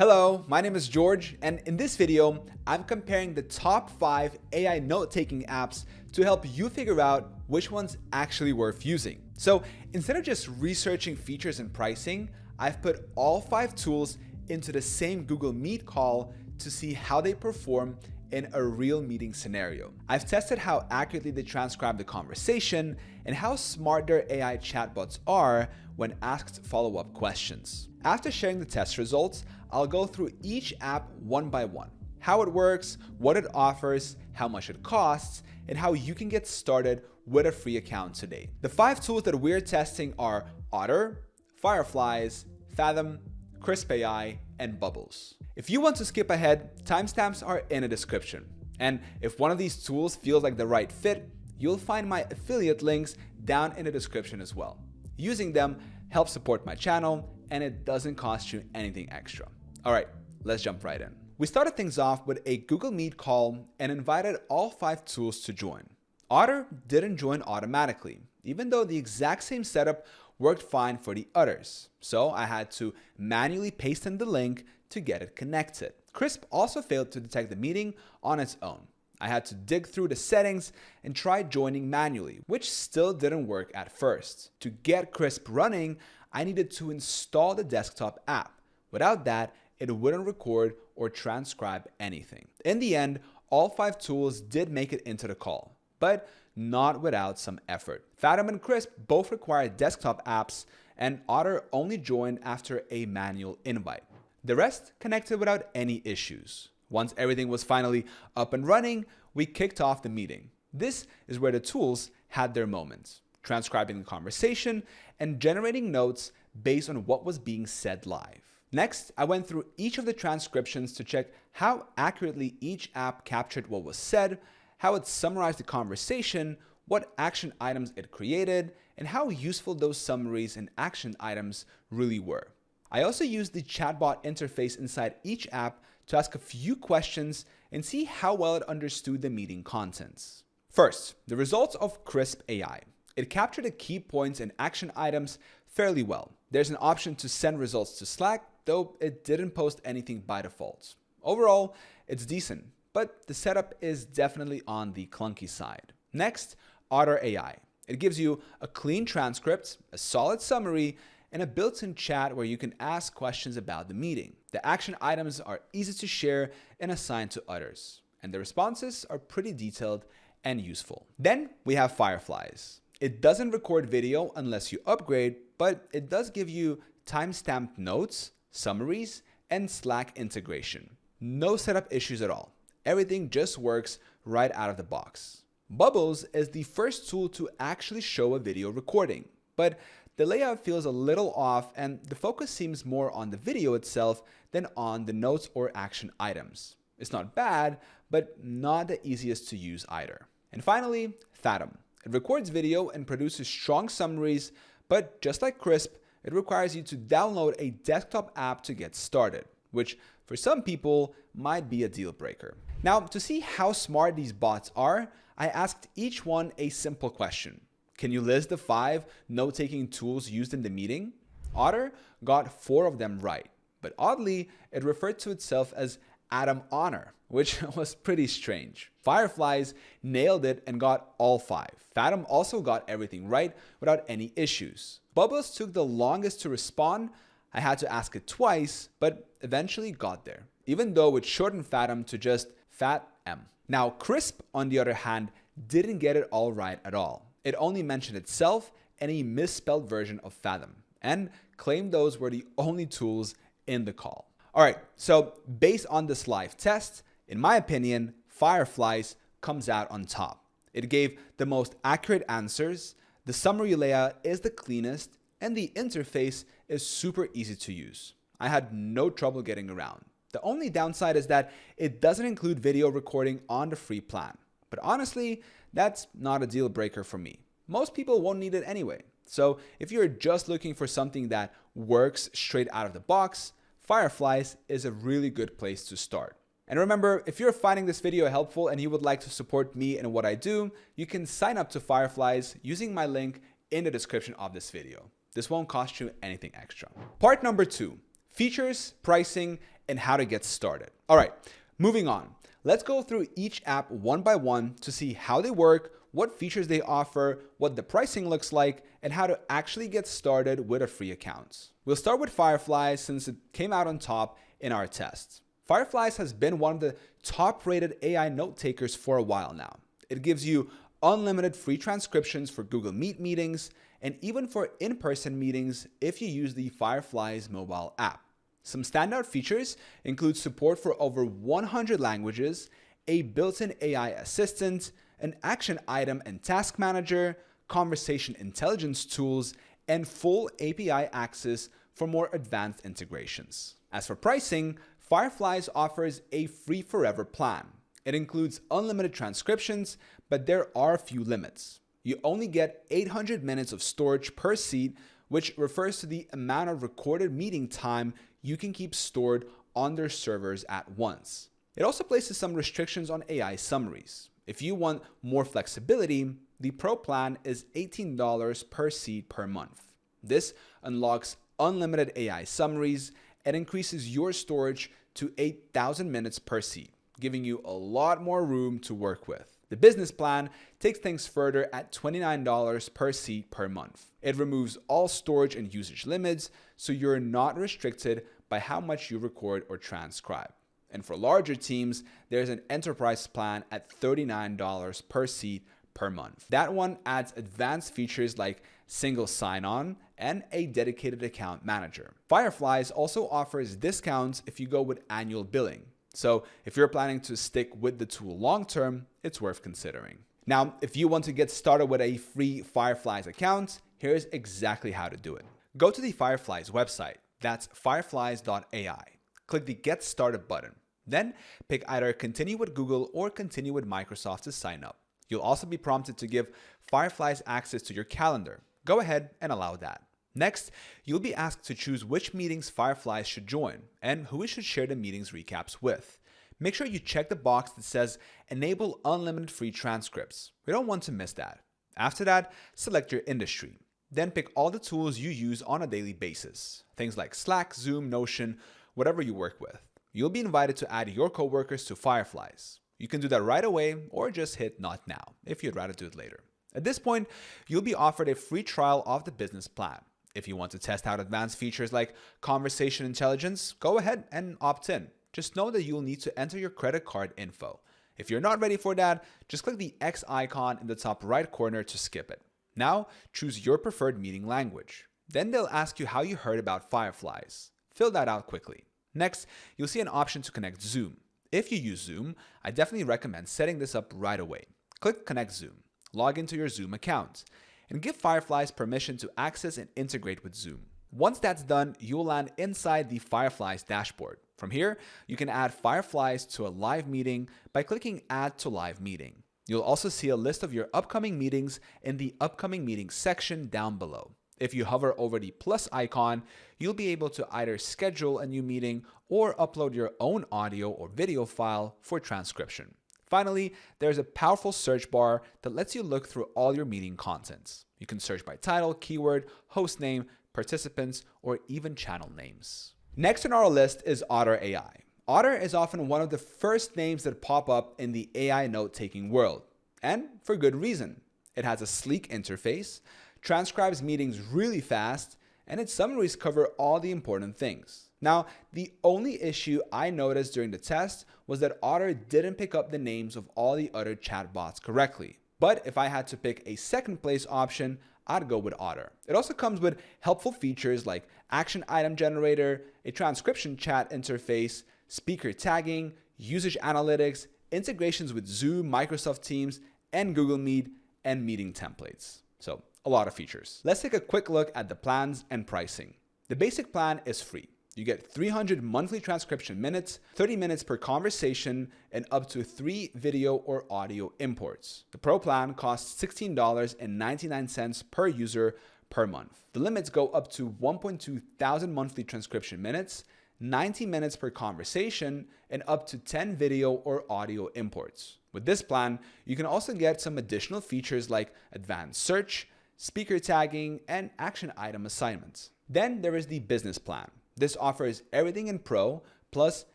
Hello, my name is George, and in this video, I'm comparing the top 5 AI note-taking apps to help you figure out which one's actually worth using. So instead of just researching features and pricing, I've put all 5 tools into the same Google Meet call to see how they perform in a real meeting scenario. I've tested how accurately they transcribe the conversation and how smart their AI chatbots are when asked follow-up questions. After sharing the test results, I'll go through each app one by one, how it works, what it offers, how much it costs, and how you can get started with a free account today. The 5 tools that we're testing are Otter, Fireflies, Fathom, Krisp AI, and Bubbles. If you want to skip ahead, timestamps are in the description. And if one of these tools feels like the right fit, you'll find my affiliate links down in the description as well. Using them helps support my channel, and it doesn't cost you anything extra. All right, let's jump right in. We started things off with a Google Meet call and invited all 5 tools to join. Otter didn't join automatically, even though the exact same setup worked fine for the others. So I had to manually paste in the link to get it connected. Krisp also failed to detect the meeting on its own. I had to dig through the settings and try joining manually, which still didn't work at first. To get Krisp running, I needed to install the desktop app. Without that, it wouldn't record or transcribe anything. In the end, all 5 tools did make it into the call, but not without some effort. Fathom and Krisp both require desktop apps, and Otter only joined after a manual invite. The rest connected without any issues. Once everything was finally up and running, we kicked off the meeting. This is where the tools had their moments, transcribing the conversation and generating notes based on what was being said live. Next, I went through each of the transcriptions to check how accurately each app captured what was said, how it summarized the conversation, what action items it created, and how useful those summaries and action items really were. I also used the chatbot interface inside each app to ask a few questions and see how well it understood the meeting contents. First, the results of Krisp AI. It captured the key points and action items fairly well. There's an option to send results to Slack, though it didn't post anything by default. Overall, it's decent, but the setup is definitely on the clunky side. Next, Otter AI. It gives you a clean transcript, a solid summary, and a built-in chat where you can ask questions about the meeting. The action items are easy to share and assign to others, and the responses are pretty detailed and useful. Then we have Fireflies. It doesn't record video unless you upgrade, but it does give you timestamped notes, summaries, and Slack integration. No setup issues at all. Everything just works right out of the box. Bubbles is the first tool to actually show a video recording, but the layout feels a little off and the focus seems more on the video itself than on the notes or action items. It's not bad, but not the easiest to use either. And finally, Fathom. It records video and produces strong summaries, but just like Krisp, it requires you to download a desktop app to get started, which for some people might be a deal breaker. Now, to see how smart these bots are, I asked each one a simple question. Can you list the 5 note-taking tools used in the meeting? Otter got 4 of them right, but oddly, it referred to itself as Atom Honor, which was pretty strange. Fireflies nailed it and got all 5. Fathom also got everything right without any issues. Bubbles took the longest to respond. I had to ask it twice, but eventually got there, even though it shortened Fathom to just Fat-M. Now, Krisp, on the other hand, didn't get it all right at all. It only mentioned itself and a misspelled version of Fathom, and claimed those were the only tools in the call. All right, so based on this live test, in my opinion, Fireflies comes out on top. It gave the most accurate answers, the summary layout is the cleanest, and the interface is super easy to use. I had no trouble getting around. The only downside is that it doesn't include video recording on the free plan. But honestly, that's not a deal breaker for me. Most people won't need it anyway. So if you're just looking for something that works straight out of the box, Fireflies is a really good place to start. And remember, if you're finding this video helpful and you would like to support me and what I do, you can sign up to Fireflies using my link in the description of this video. This won't cost you anything extra. Part number 2, features, pricing, and how to get started. All right, moving on. Let's go through each app one by one to see how they work, what features they offer, what the pricing looks like, and how to actually get started with a free account. We'll start with Fireflies since it came out on top in our tests. Fireflies has been one of the top-rated AI note takers for a while now. It gives you unlimited free transcriptions for Google Meet meetings and even for in-person meetings if you use the Fireflies mobile app. Some standout features include support for over 100 languages, a built-in AI assistant, an action item and task manager, conversation intelligence tools, and full API access for more advanced integrations. As for pricing, Fireflies offers a free forever plan. It includes unlimited transcriptions, but there are a few limits. You only get 800 minutes of storage per seat, which refers to the amount of recorded meeting time you can keep stored on their servers at once. It also places some restrictions on AI summaries. If you want more flexibility, the Pro plan is $18 per seat per month. This unlocks unlimited AI summaries and increases your storage to 8,000 minutes per seat, giving you a lot more room to work with. The business plan takes things further at $29 per seat per month. It removes all storage and usage limits, so you're not restricted by how much you record or transcribe. And for larger teams, there's an enterprise plan at $39 per seat per month. That one adds advanced features like single sign-on and a dedicated account manager. Fireflies also offers discounts if you go with annual billing. So if you're planning to stick with the tool long-term, it's worth considering. Now, if you want to get started with a free Fireflies account, here's exactly how to do it. Go to the Fireflies website. That's fireflies.ai. Click the Get Started button. Then pick either Continue with Google or Continue with Microsoft to sign up. You'll also be prompted to give Fireflies access to your calendar. Go ahead and allow that. Next, you'll be asked to choose which meetings Fireflies should join and who it should share the meetings recaps with. Make sure you check the box that says Enable Unlimited Free Transcripts. We don't want to miss that. After that, select your industry. Then pick all the tools you use on a daily basis. Things like Slack, Zoom, Notion, whatever you work with. You'll be invited to add your coworkers to Fireflies. You can do that right away or just hit Not Now if you'd rather do it later. At this point, you'll be offered a free trial of the business plan. If you want to test out advanced features like conversation intelligence, go ahead and opt in. Just know that you'll need to enter your credit card info. If you're not ready for that, just click the X icon in the top right corner to skip it. Now, choose your preferred meeting language. Then they'll ask you how you heard about Fireflies. Fill that out quickly. Next, you'll see an option to connect Zoom. If you use Zoom, I definitely recommend setting this up right away. Click Connect Zoom. Log into your Zoom account and give Fireflies permission to access and integrate with Zoom. Once that's done, you'll land inside the Fireflies dashboard. From here, you can add Fireflies to a live meeting by clicking Add to Live Meeting. You'll also see a list of your upcoming meetings in the Upcoming Meetings section down below. If you hover over the plus icon, you'll be able to either schedule a new meeting or upload your own audio or video file for transcription. Finally, there's a powerful search bar that lets you look through all your meeting contents. You can search by title, keyword, host name, participants, or even channel names. Next on our list is Otter AI. Otter is often one of the first names that pop up in the AI note-taking world, and for good reason. It has a sleek interface, transcribes meetings really fast, and its summaries cover all the important things. Now, the only issue I noticed during the test was that Otter didn't pick up the names of all the other chatbots correctly. But if I had to pick a second place option, I'd go with Otter. It also comes with helpful features like action item generator, a transcription chat interface, speaker tagging, usage analytics, integrations with Zoom, Microsoft Teams, and Google Meet, and meeting templates. So a lot of features. Let's take a quick look at the plans and pricing. The basic plan is free. You get 300 monthly transcription minutes, 30 minutes per conversation, and up to 3 video or audio imports. The Pro plan costs $16.99 per user per month. The limits go up to 1.2 thousand monthly transcription minutes, 90 minutes per conversation, and up to 10 video or audio imports. With this plan, you can also get some additional features like advanced search, speaker tagging, and action item assignments. Then there is the business plan. This offers everything in Pro, plus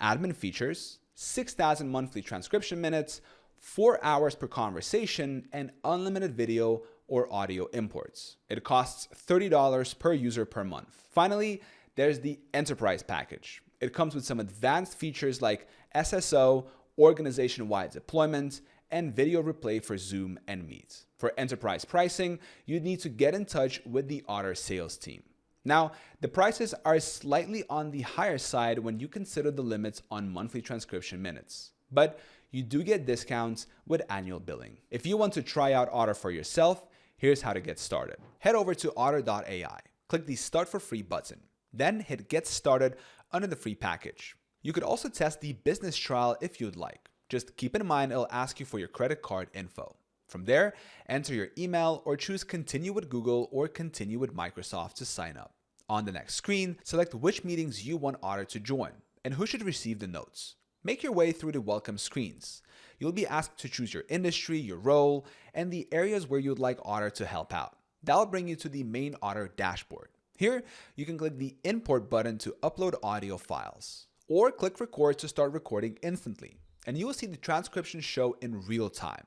admin features, 6,000 monthly transcription minutes, 4 hours per conversation, and unlimited video or audio imports. It costs $30 per user per month. Finally, there's the enterprise package. It comes with some advanced features like SSO, organization-wide deployment, and video replay for Zoom and Meet. For enterprise pricing, you need to get in touch with the Otter sales team. Now, the prices are slightly on the higher side when you consider the limits on monthly transcription minutes, but you do get discounts with annual billing. If you want to try out Otter for yourself, here's how to get started. Head over to otter.ai, click the Start for Free button, then hit Get Started under the free package. You could also test the business trial if you'd like. Just keep in mind it'll ask you for your credit card info. From there, enter your email or choose Continue with Google or Continue with Microsoft to sign up. On the next screen, select which meetings you want Otter to join and who should receive the notes. Make your way through the welcome screens. You'll be asked to choose your industry, your role, and the areas where you'd like Otter to help out. That'll bring you to the main Otter dashboard. Here, you can click the Import button to upload audio files, or click Record to start recording instantly, and you will see the transcription show in real time.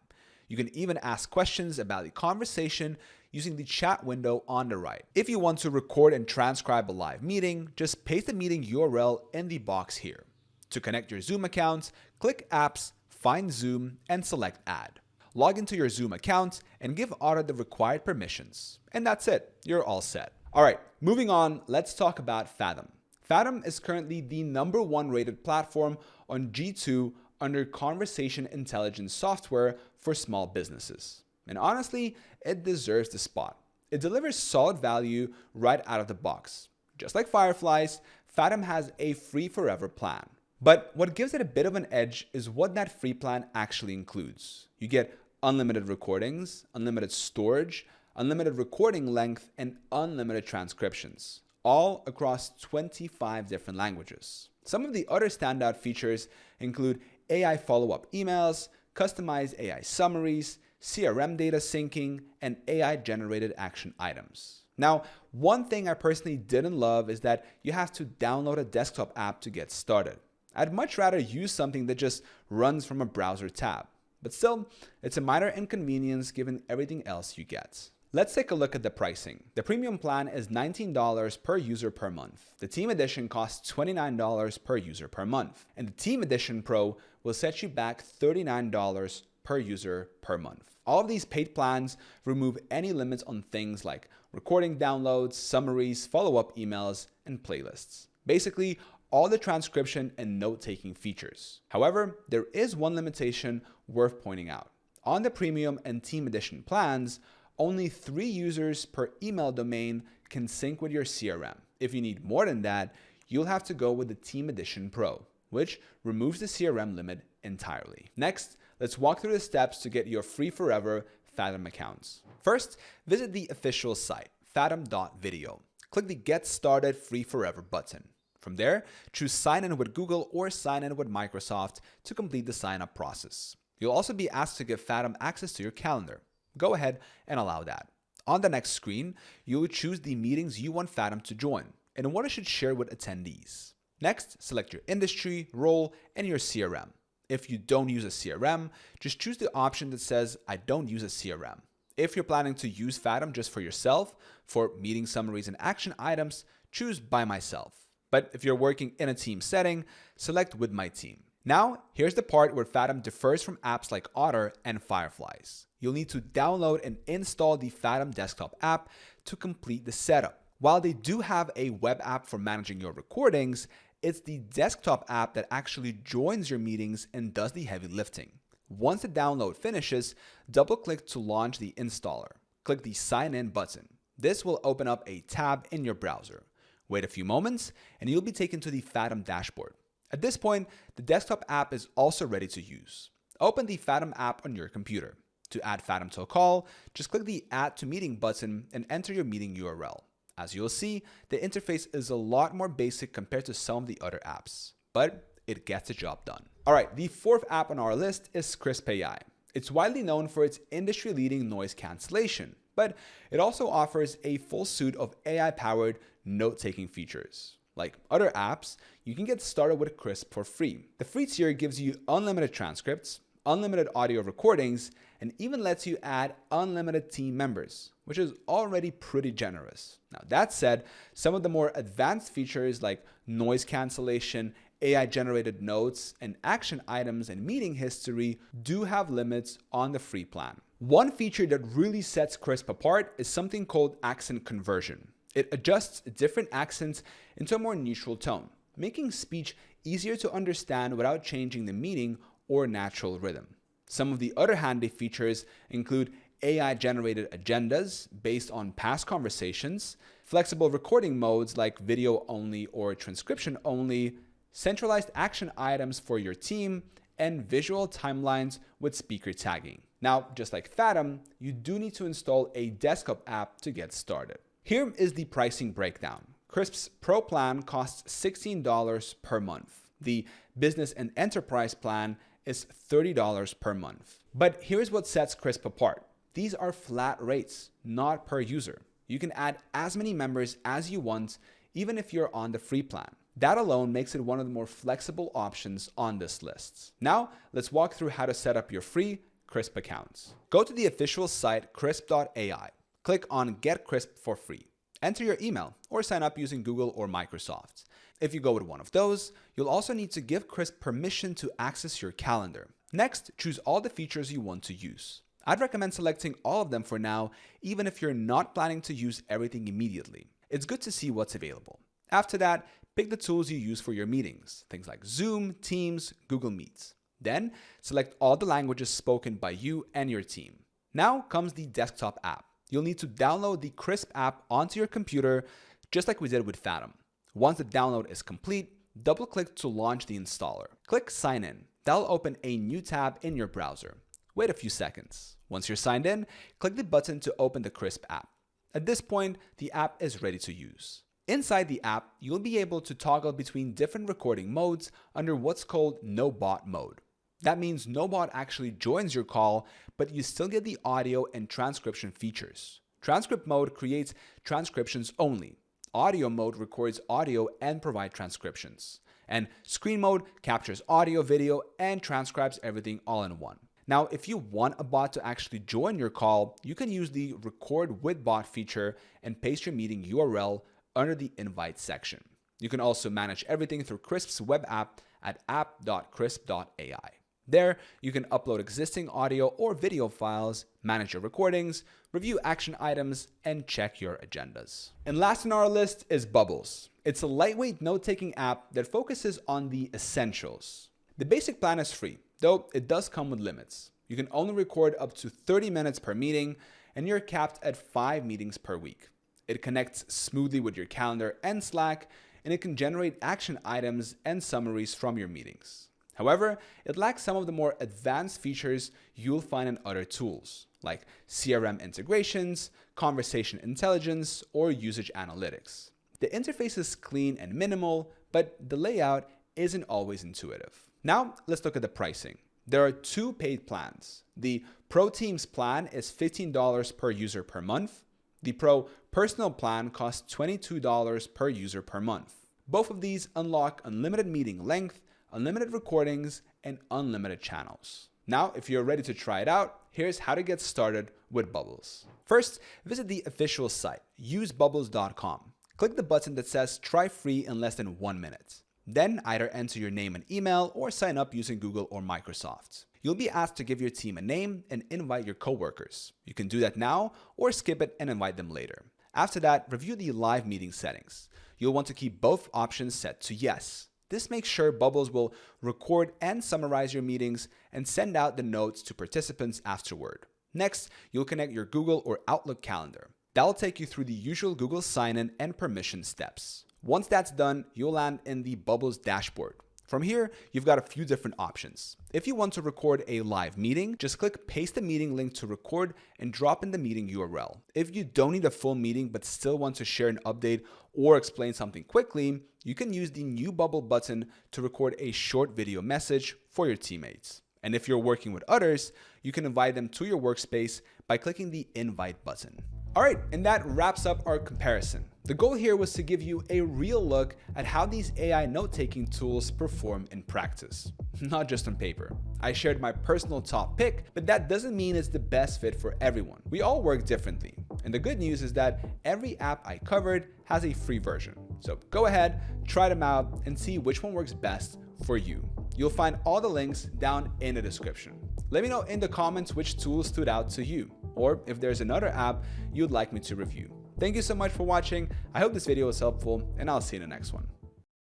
You can even ask questions about the conversation using the chat window on the right. If you want to record and transcribe a live meeting, just paste the meeting URL in the box here. To connect your Zoom accounts, click Apps, find Zoom, and select Add. Log into your Zoom account and give Otter the required permissions. And that's it, you're all set. All right, moving on, let's talk about Fathom. Fathom is currently the #1 rated platform on G2 under conversation intelligence software for small businesses. And honestly, it deserves the spot. It delivers solid value right out of the box. Just like Fireflies, Fathom has a free forever plan. But what gives it a bit of an edge is what that free plan actually includes. You get unlimited recordings, unlimited storage, unlimited recording length, and unlimited transcriptions, all across 25 different languages. Some of the other standout features include AI follow-up emails, customized AI summaries, CRM data syncing, and AI-generated action items. Now, one thing I personally didn't love is that you have to download a desktop app to get started. I'd much rather use something that just runs from a browser tab. But still, it's a minor inconvenience given everything else you get. Let's take a look at the pricing. The premium plan is $19 per user per month. The Team Edition costs $29 per user per month. And the Team Edition Pro will set you back $39 per user per month. All of these paid plans remove any limits on things like recording downloads, summaries, follow-up emails, and playlists. Basically, all the transcription and note-taking features. However, there is one limitation worth pointing out. On the Premium and Team Edition plans, only 3 users per email domain can sync with your CRM. If you need more than that, you'll have to go with the Team Edition Pro, which removes the CRM limit entirely. Next, let's walk through the steps to get your free forever Fathom accounts. First, visit the official site, fathom.video. Click the Get Started Free Forever button. From there, choose Sign in with Google or Sign in with Microsoft to complete the sign-up process. You'll also be asked to give Fathom access to your calendar. Go ahead and allow that. On the next screen, you will choose the meetings you want Fathom to join and what it should share with attendees. Next, select your industry, role, and your CRM. If you don't use a CRM, just choose the option that says, I don't use a CRM. If you're planning to use Fathom just for yourself, for meeting summaries and action items, choose By Myself. But if you're working in a team setting, select With My Team. Now, here's the part where Fathom differs from apps like Otter and Fireflies. You'll need to download and install the Fathom desktop app to complete the setup. While they do have a web app for managing your recordings, it's the desktop app that actually joins your meetings and does the heavy lifting. Once the download finishes, double-click to launch the installer. Click the Sign In button. This will open up a tab in your browser. Wait a few moments, and you'll be taken to the Fathom dashboard. At this point, the desktop app is also ready to use. Open the Fathom app on your computer. To add Fathom to a call, just click the Add to Meeting button and enter your meeting URL. As you'll see, the interface is a lot more basic compared to some of the other apps, but it gets the job done. All right, the fourth app on our list is Krisp AI. It's widely known for its industry-leading noise cancellation, but it also offers a full suite of AI-powered note-taking features. like other apps, you can get started with Krisp for free. The free tier gives you unlimited transcripts, unlimited audio recordings, and even lets you add unlimited team members, which is already pretty generous. Now, that said, some of the more advanced features like noise cancellation, AI-generated notes, and action items and meeting history do have limits on the free plan. One feature that really sets Krisp apart is something called accent conversion. It adjusts different accents into a more neutral tone, making speech easier to understand without changing the meaning or natural rhythm. Some of the other handy features include AI-generated agendas based on past conversations, flexible recording modes like video only or transcription only, centralized action items for your team, and visual timelines with speaker tagging. Now, just like Fathom, you do need to install a desktop app to get started. Here is the pricing breakdown. Krisp's Pro plan costs $16 per month. The Business and Enterprise plan is $30 per month. But here's what sets Krisp apart. These are flat rates, not per user. You can add as many members as you want, even if you're on the free plan. That alone makes it one of the more flexible options on this list. Now, let's walk through how to set up your free Krisp accounts. Go to the official site Krisp AI. Click on Get Krisp for free. Enter your email or sign up using Google or Microsoft. If you go with one of those, you'll also need to give Krisp permission to access your calendar. Next, choose all the features you want to use. I'd recommend selecting all of them for now, even if you're not planning to use everything immediately. It's good to see what's available. After that, pick the tools you use for your meetings, things like Zoom, Teams, Google Meets. Then, select all the languages spoken by you and your team. Now comes the desktop app. You'll need to download the Krisp app onto your computer, just like we did with Fathom. Once the download is complete, double-click to launch the installer. Click Sign In. That'll open a new tab in your browser. Wait a few seconds. Once you're signed in, click the button to open the Krisp app. At this point, the app is ready to use. Inside the app, you'll be able to toggle between different recording modes under what's called No Bot mode. That means no bot actually joins your call, but you still get the audio and transcription features. Transcript mode creates transcriptions only. Audio mode records audio and provides transcriptions. And screen mode captures audio, video, and transcribes everything all in one. Now, if you want a bot to actually join your call, you can use the Record with Bot feature and paste your meeting URL under the invite section. You can also manage everything through Krisp's web app at app.krisp.ai. There, you can upload existing audio or video files, manage your recordings, review action items, and check your agendas. And last on our list is Bubbles. It's a lightweight note-taking app that focuses on the essentials. The basic plan is free, though it does come with limits. You can only record up to 30 minutes per meeting, and you're capped at 5 meetings per week. It connects smoothly with your calendar and Slack, and it can generate action items and summaries from your meetings. However, it lacks some of the more advanced features you'll find in other tools, like CRM integrations, conversation intelligence, or usage analytics. The interface is clean and minimal, but the layout isn't always intuitive. Now, let's look at the pricing. There are 2 paid plans. The Pro Teams plan is $15 per user per month. The Pro Personal plan costs $22 per user per month. Both of these unlock unlimited meeting length, unlimited recordings, and unlimited channels. Now, if you're ready to try it out, here's how to get started with Bubbles. First, visit the official site, usebubbles.com. Click the button that says try free in less than 1 minute. Then either enter your name and email or sign up using Google or Microsoft. You'll be asked to give your team a name and invite your coworkers. You can do that now or skip it and invite them later. After that, review the live meeting settings. You'll want to keep both options set to yes. This makes sure Bubbles will record and summarize your meetings and send out the notes to participants afterward. Next, you'll connect your Google or Outlook calendar. That'll take you through the usual Google sign-in and permission steps. Once that's done, you'll land in the Bubbles dashboard. From here, you've got a few different options. If you want to record a live meeting, just click paste the meeting link to record and drop in the meeting URL. If you don't need a full meeting but still want to share an update or explain something quickly, you can use the new Bubble button to record a short video message for your teammates. And if you're working with others, you can invite them to your workspace by clicking the invite button. All right, and that wraps up our comparison. The goal here was to give you a real look at how these AI note-taking tools perform in practice, not just on paper. I shared my personal top pick, but that doesn't mean it's the best fit for everyone. We all work differently. And the good news is that every app I covered has a free version. So go ahead, try them out, and see which one works best for you. You'll find all the links down in the description. Let me know in the comments which tool stood out to you, or if there's another app you'd like me to review. Thank you so much for watching. I hope this video was helpful, and I'll see you in the next one.